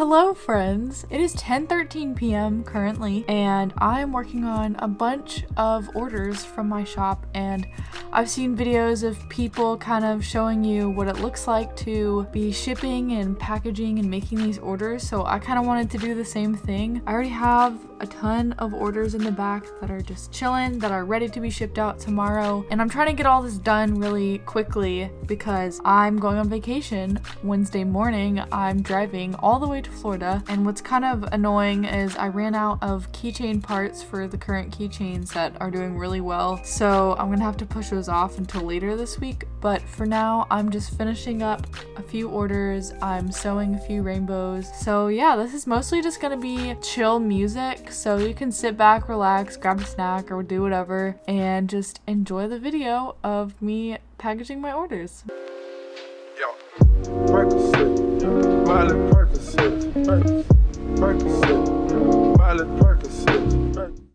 Hello friends! It is 10:13 p.m. currently and I'm working on a bunch of orders from my shop, and I've seen videos of people kind of showing you what it looks like to be shipping and packaging and making these orders, so I kind of wanted to do the same thing. I already have a ton of orders in the back that are just chilling, that are ready to be shipped out tomorrow, and I'm trying to get all this done really quickly because I'm going on vacation Wednesday morning. I'm driving all the way to Florida, and what's kind of annoying is I ran out of keychain parts for the current keychains that are doing really well, so I'm gonna have to push those off until later this week. But for now, I'm just finishing up a few orders. I'm sewing a few rainbows. So yeah, this is mostly just gonna be chill music, so you can sit back, relax, grab a snack, or do whatever, and just enjoy the video of me packaging my orders.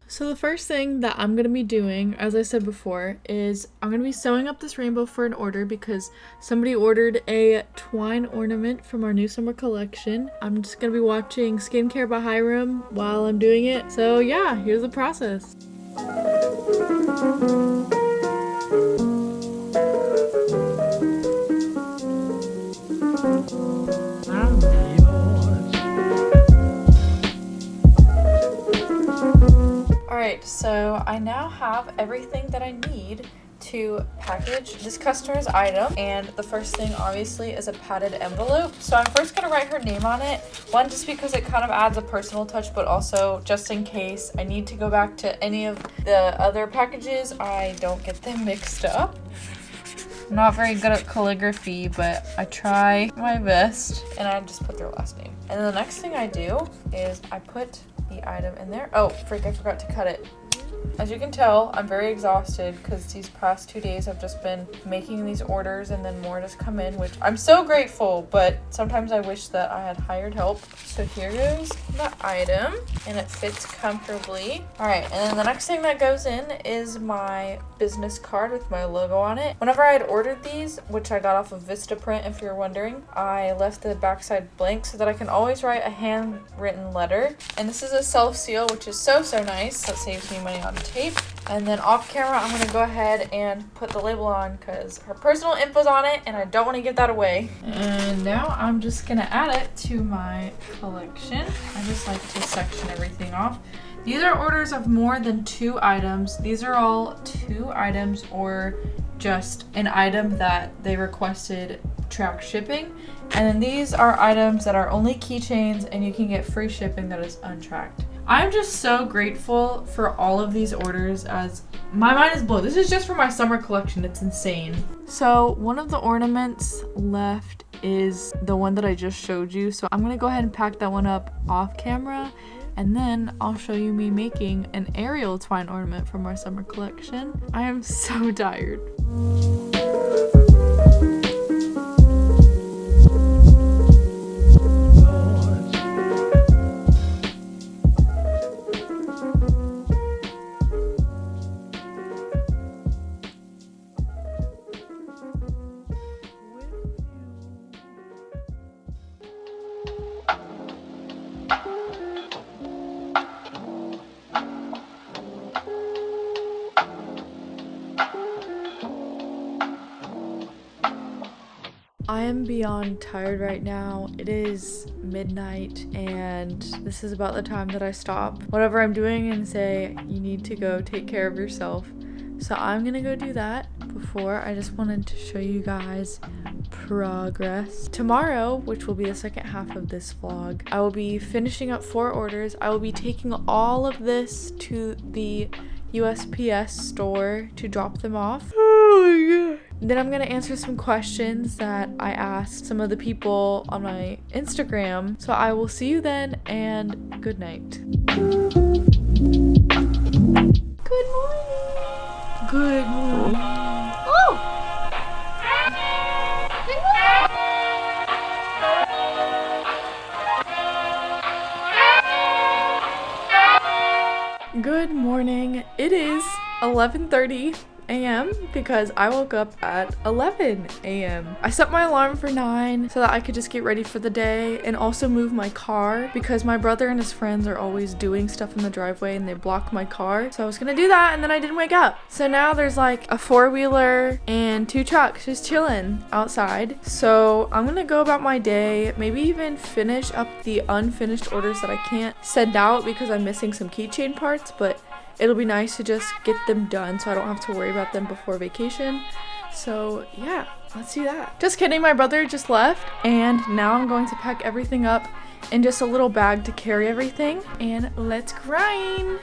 So the first thing that I'm going to be doing, as I said before, is I'm going to be sewing up this rainbow for an order because somebody ordered a twine ornament from our new summer collection. I'm just going to be watching Skincare by Hiram while I'm doing it. So yeah, here's the process. Alright, so I now have everything that I need to package this customer's item, and the first thing obviously is a padded envelope. So I'm first going to write her name on it, one just because it kind of adds a personal touch, but also just in case I need to go back to any of the other packages, I don't get them mixed up. I'm not very good at calligraphy, but I try my best, and I just put their last name. And then the next thing I do is I put the item in there. Oh, frick, I forgot to cut it. As you can tell, I'm very exhausted because these past 2 days I've just been making these orders and then more just come in, which I'm so grateful, but sometimes I wish that I had hired help. So here goes the item, and it fits comfortably. All right, and then the next thing that goes in is my business card with my logo on it. Whenever I had ordered these, which I got off of Vistaprint if you're wondering, I left the backside blank so that I can always write a handwritten letter. And this is a self-seal, which is so nice. That saves me money on tape. And then off camera, I'm going to go ahead and put the label on because her personal info's on it and I don't want to give that away. And now I'm just going to add it to my collection. I just like to section everything off. These are orders of more than 2 items. These are all 2 items or just an item that they requested track shipping. And then these are items that are only keychains and you can get free shipping that is untracked. I'm just so grateful for all of these orders, as my mind is blown. This is just for my summer collection. It's insane. So one of the ornaments left is the one that I just showed you. So I'm going to go ahead and pack that one up off camera, and then I'll show you me making an aerial twine ornament from our summer collection. I am so tired. I am beyond tired right now. It is midnight and this is about the time that I stop whatever I'm doing and say, you need to go take care of yourself. So I'm gonna go do that. Before, I just wanted to show you guys progress. Tomorrow, which will be the second half of this vlog, I will be finishing up 4 orders. I will be taking all of this to the USPS store to drop them off. Oh my god. Then I'm gonna answer some questions that I asked some of the people on my Instagram. So I will see you then, and good night. Good morning. Good morning. Oh! Good morning. It is 11:30 a.m. because I woke up at 11 a.m. I set my alarm for 9 so that I could just get ready for the day and also move my car because my brother and his friends are always doing stuff in the driveway and they block my car. So I was gonna do that and then I didn't wake up. So now there's like a 4-wheeler and 2 trucks just chilling outside. So I'm gonna go about my day, maybe even finish up the unfinished orders that I can't send out because I'm missing some keychain parts, but it'll be nice to just get them done so I don't have to worry about them before vacation. So yeah, let's do that. Just kidding, my brother just left and now I'm going to pack everything up in just a little bag to carry everything and let's grind.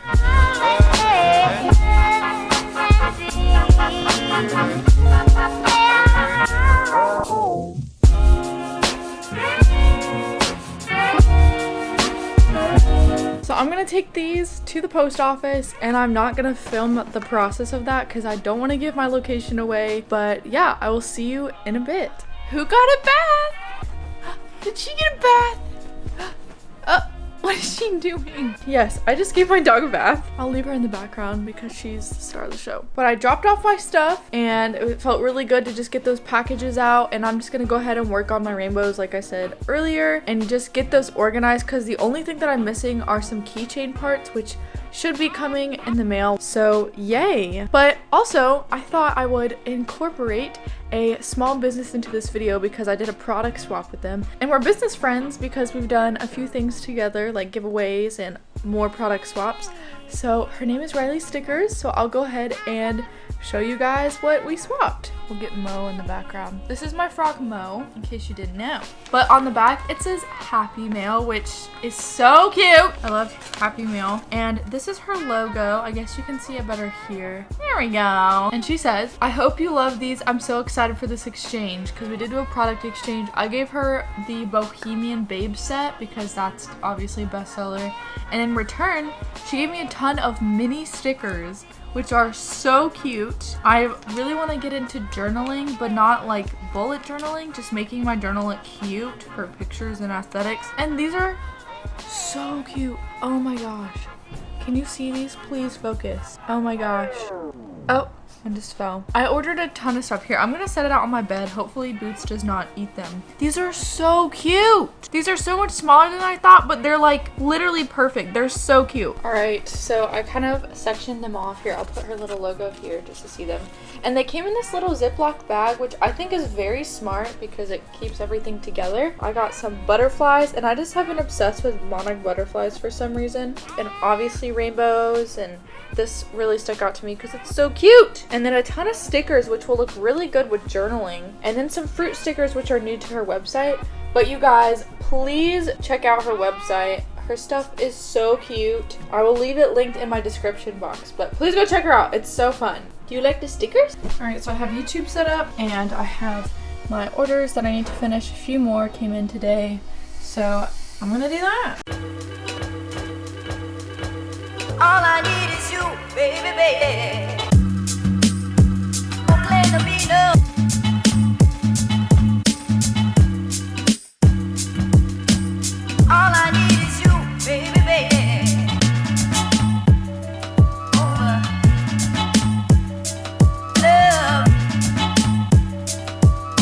So I'm gonna take these to the post office and I'm not gonna film the process of that because I don't want to give my location away. But yeah, I will see you in a bit. Who got a bath? Did she get a bath? What is she doing? Yes, I just gave my dog a bath. I'll leave her in the background because she's the star of the show. But I dropped off my stuff and it felt really good to just get those packages out, and I'm just gonna go ahead and work on my rainbows like I said earlier and just get those organized because the only thing that I'm missing are some keychain parts, which should be coming in the mail, so yay. But also I thought I would incorporate a small business into this video because I did a product swap with them and we're business friends because we've done a few things together like giveaways and more product swaps. So her name is Riley Stickers, so I'll go ahead and show you guys what we swapped. We'll get Mo in the background. This is my frog Mo, in case you didn't know. But on the back it says Happy Mail, which is so cute. I love Happy Mail. And this is her logo. I guess you can see it better here. There we go. And she says, I hope you love these. I'm so excited for this exchange because we did do a product exchange. I gave her the Bohemian Babe set because that's obviously a bestseller. And in return, she gave me a ton of mini stickers, which are so cute. I really want to get into journaling, but not like bullet journaling, just making my journal look cute for pictures and aesthetics. And these are so cute. Oh my gosh. Can you see these? Please focus. Oh my gosh. Oh, I just fell. I ordered a ton of stuff here. I'm gonna set it out on my bed. Hopefully Boots does not eat them. These are so cute. These are so much smaller than I thought, but they're like literally perfect. They're so cute. All right, so I kind of sectioned them off here. I'll put her little logo here just to see them. And they came in this little Ziploc bag, which I think is very smart because it keeps everything together. I got some butterflies, and I just have been obsessed with monarch butterflies for some reason. And obviously rainbows, and this really stuck out to me because it's so cute. And then a ton of stickers, which will look really good with journaling. And then some fruit stickers, which are new to her website. But you guys, please check out her website. Her stuff is so cute. I will leave it linked in my description box, but please go check her out. It's so fun. Do you like the stickers? All right, so I have YouTube set up and I have my orders that I need to finish. A few more came in today, so I'm gonna do that. All I need is you, baby, baby. Don't claim to be no. All I need is you, baby, baby. Over love.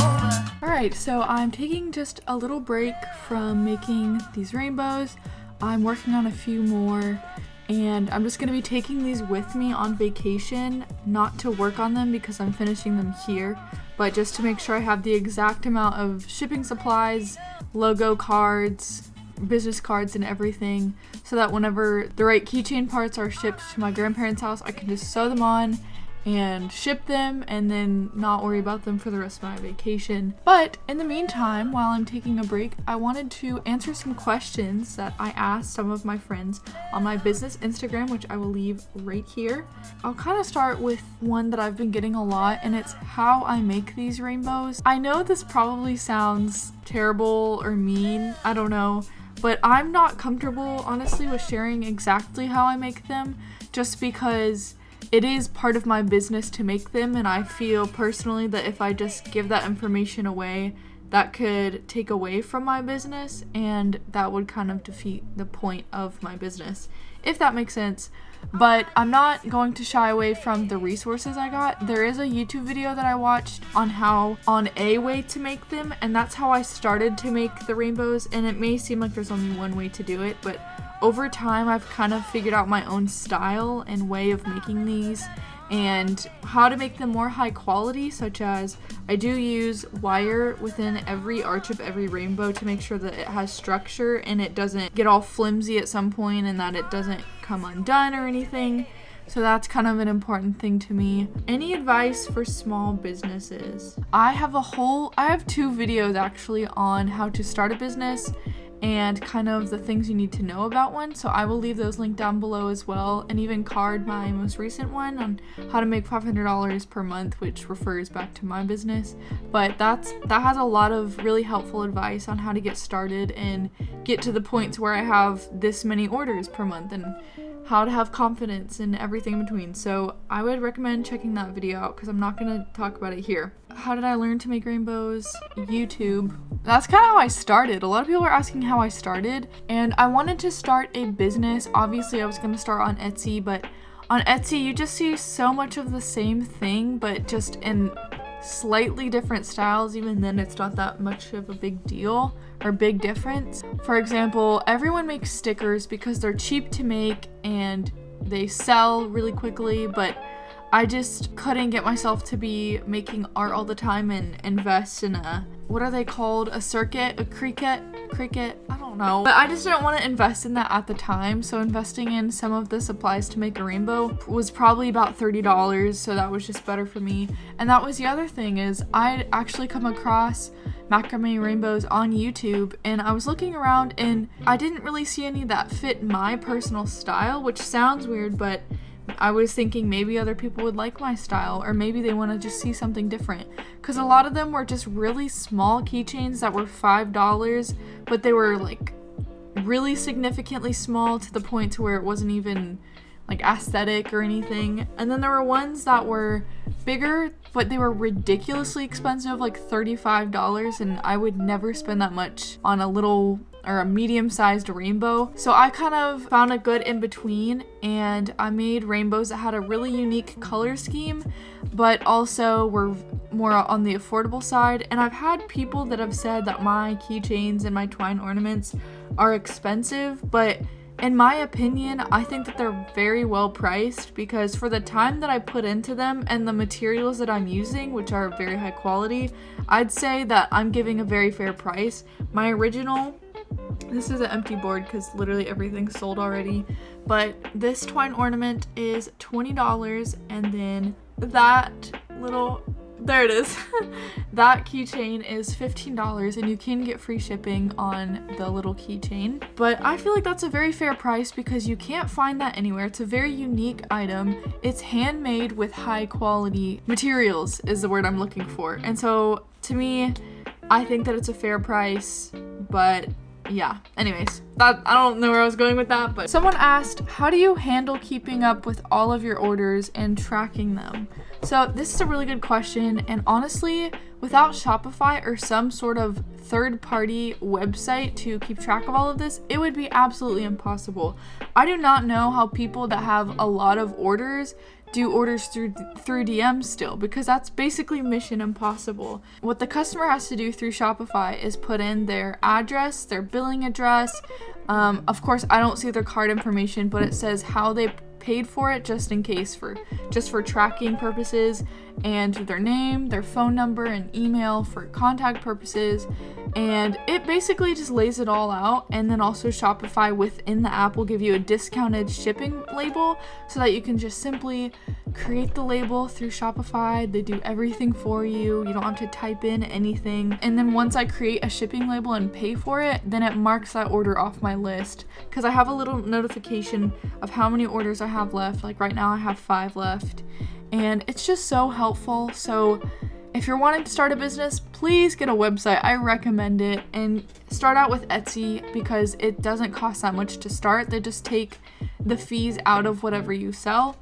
Over. All right, so I'm taking just a little break from making these rainbows. I'm working on a few more. And I'm just going to be taking these with me on vacation, not to work on them because I'm finishing them here, but just to make sure I have the exact amount of shipping supplies, logo cards, business cards, and everything, so that whenever the right keychain parts are shipped to my grandparents' house, I can just sew them on and ship them and then not worry about them for the rest of my vacation. But in the meantime, while I'm taking a break, I wanted to answer some questions that I asked some of my friends on my business Instagram, which I will leave right here. I'll kind of start with one that I've been getting a lot, and it's how I make these rainbows. I know this probably sounds terrible or mean, I don't know, but I'm not comfortable honestly with sharing exactly how I make them, just because it is part of my business to make them, and I feel personally that if I just give that information away, that could take away from my business, and that would kind of defeat the point of my business, if that makes sense. But I'm not going to shy away from the resources I got. There is a YouTube video that I watched on a way to make them, and that's how I started to make the rainbows. And it may seem like there's only one way to do it, but over time I've kind of figured out my own style and way of making these and how to make them more high quality, such as I do use wire within every arch of every rainbow to make sure that it has structure and it doesn't get all flimsy at some point and that it doesn't come undone or anything. So that's kind of an important thing to me. Any advice for small businesses? I have 2 videos actually on how to start a business and kind of the things you need to know about one. So I will leave those linked down below as well, and even card my most recent one on how to make $500 per month, which refers back to my business. But that has a lot of really helpful advice on how to get started and get to the points where I have this many orders per month and how to have confidence and everything in between. So I would recommend checking that video out because I'm not going to talk about it here. How did I learn to make rainbows? YouTube. That's kind of how I started. A lot of people are asking how I started, and I wanted to start a business. Obviously I was going to start on Etsy, but on Etsy you just see so much of the same thing, but just in slightly different styles. Even then it's not that much of a big deal or big difference. For example, everyone makes stickers because they're cheap to make and they sell really quickly, but I just couldn't get myself to be making art all the time and invest in what are they called? A cricket? I don't know. But I just didn't want to invest in that at the time. So investing in some of the supplies to make a rainbow was probably about $30. So that was just better for me. And that was the other thing, is I'd actually come across macrame rainbows on YouTube, and I was looking around and I didn't really see any that fit my personal style, which sounds weird, but I was thinking maybe other people would like my style, or maybe they want to just see something different, because a lot of them were just really small keychains that were $5, but they were like really significantly small to the point to where it wasn't even like aesthetic or anything. And then there were ones that were bigger, but they were ridiculously expensive, like $35, and I would never spend that much on a little or a medium-sized rainbow. So I kind of found a good in-between, and I made rainbows that had a really unique color scheme, but also were more on the affordable side. And I've had people that have said that my keychains and my twine ornaments are expensive, but in my opinion, I think that they're very well priced, because for the time that I put into them and the materials that I'm using, which are very high quality, I'd say that I'm giving a very fair price. My original, this is an empty board because literally everything's sold already, but this twine ornament is $20, and then that little, there it is, that keychain is $15, and you can get free shipping on the little keychain. But I feel like that's a very fair price because you can't find that anywhere. It's a very unique item. It's handmade with high quality materials is the word I'm looking for. And so to me, I think that it's a fair price, but yeah, anyways, that, I don't know where I was going with that, but someone asked, how do you handle keeping up with all of your orders and tracking them? So this is a really good question, and honestly, without Shopify or some sort of third-party website to keep track of all of this, it would be absolutely impossible. I do not know how people that have a lot of orders do orders through DMs still, because that's basically mission impossible. What the customer has to do through Shopify is put in their address, their billing address. Of course, I don't see their card information, but it says how they paid for it, just in case, for tracking purposes, and their name, their phone number, and email for contact purposes. And it basically just lays it all out. And then also Shopify within the app will give you a discounted shipping label so that you can just simply create the label through Shopify. They do everything for you. You don't have to type in anything. And then once I create a shipping label and pay for it, then it marks that order off my list, because I have a little notification of how many orders I have left. Like right now I have 5 left, and it's just so helpful. So if you're wanting to start a business, please get a website. I recommend it, and start out with Etsy because it doesn't cost that much to start. They just take the fees out of whatever you sell.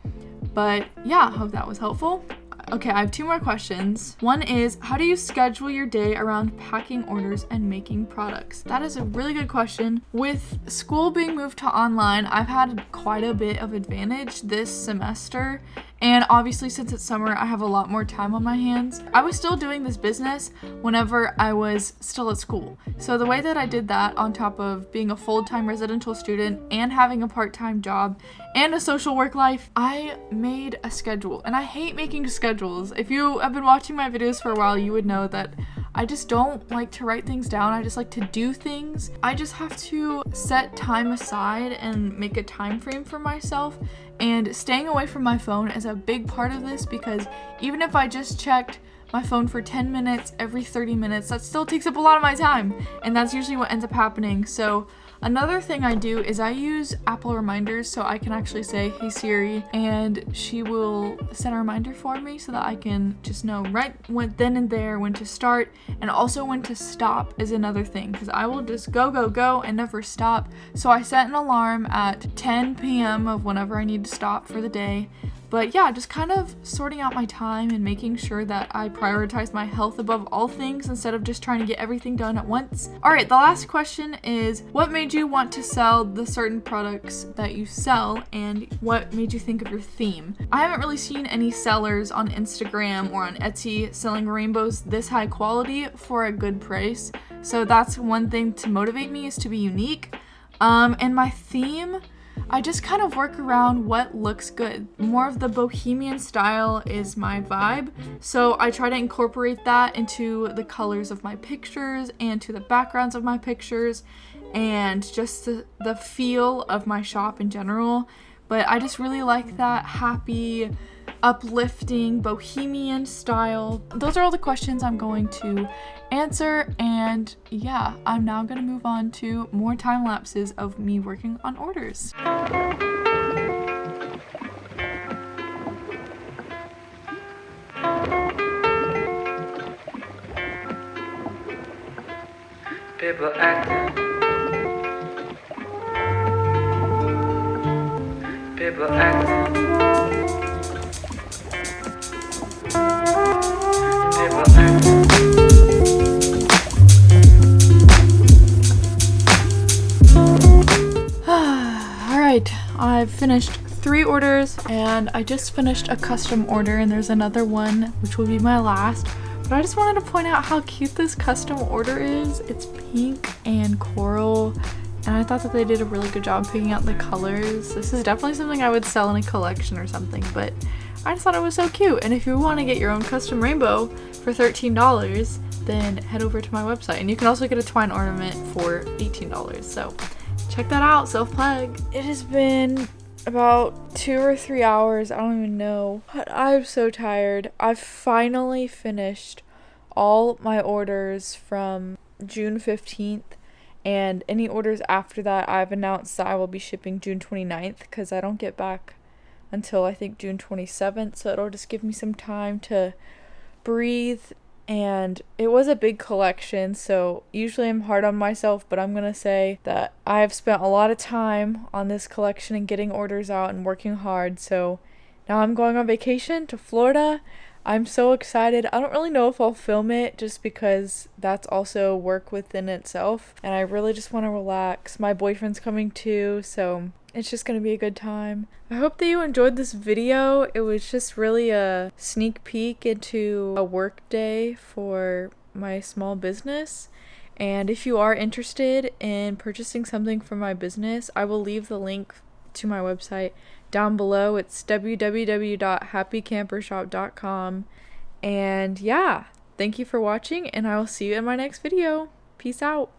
But yeah, I hope that was helpful. Okay, I have 2 more questions. One is, how do you schedule your day around packing orders and making products? That is a really good question. With school being moved to online, I've had quite a bit of advantage this semester. And obviously, since it's summer, I have a lot more time on my hands. I was still doing this business whenever I was still at school. So the way that I did that, on top of being a full-time residential student and having a part-time job and a social work life, I made a schedule. And I hate making schedules. If you have been watching my videos for a while, you would know that I just don't like to write things down. I just like to do things. I just have to set time aside and make a time frame for myself. And staying away from my phone is a big part of this, because even if I just checked my phone for 10 minutes every 30 minutes, that still takes up a lot of my time. And that's usually what ends up happening. So another thing I do is I use Apple reminders, so I can actually say, hey Siri, and she will set a reminder for me so that I can just know right then and there when to start, and also when to stop is another thing, because I will just go and never stop. So I set an alarm at 10 p.m. of whenever I need to stop for the day. But yeah, just kind of sorting out my time and making sure that I prioritize my health above all things instead of just trying to get everything done at once. Alright, the last question is, what made you want to sell the certain products that you sell, and what made you think of your theme? I haven't really seen any sellers on Instagram or on Etsy selling rainbows this high quality for a good price. So that's one thing to motivate me, is to be unique. And my theme, I just kind of work around what looks good. More of the bohemian style is my vibe, so I try to incorporate that into the colors of my pictures and to the backgrounds of my pictures and just the feel of my shop in general. But I just really like that happy, uplifting, bohemian style. Those are all the questions I'm going to answer, and yeah, I'm now going to move on to more time lapses of me working on orders. People acting. People acting. People acting. Alright, I've finished 3 orders, and I just finished a custom order, and there's another one which will be my last. But I just wanted to point out how cute this custom order is. It's pink and coral, and I thought that they did a really good job picking out the colors. This is definitely something I would sell in a collection or something, but I just thought it was so cute. And if you want to get your own custom rainbow for $13, then head over to my website. And you can also get a twine ornament for $18. So check that out, self-plug. It has been about 2 or 3 hours, I don't even know, but I'm so tired. I've finally finished all my orders from June 15th, and any orders after that I've announced that I will be shipping June 29th, because I don't get back until I think June 27th, so it'll just give me some time to breathe. And it was a big collection, so usually I'm hard on myself, but I'm gonna say that I've spent a lot of time on this collection and getting orders out and working hard. So now I'm going on vacation to Florida. I'm so excited. I don't really know if I'll film it, just because that's also work within itself, and I really just want to relax. My boyfriend's coming too, so it's just gonna be a good time. I hope that you enjoyed this video. It was just really a sneak peek into a work day for my small business. And if you are interested in purchasing something from my business, I will leave the link to my website down below. It's www.happycampershop.com. And yeah, thank you for watching, and I will see you in my next video. Peace out.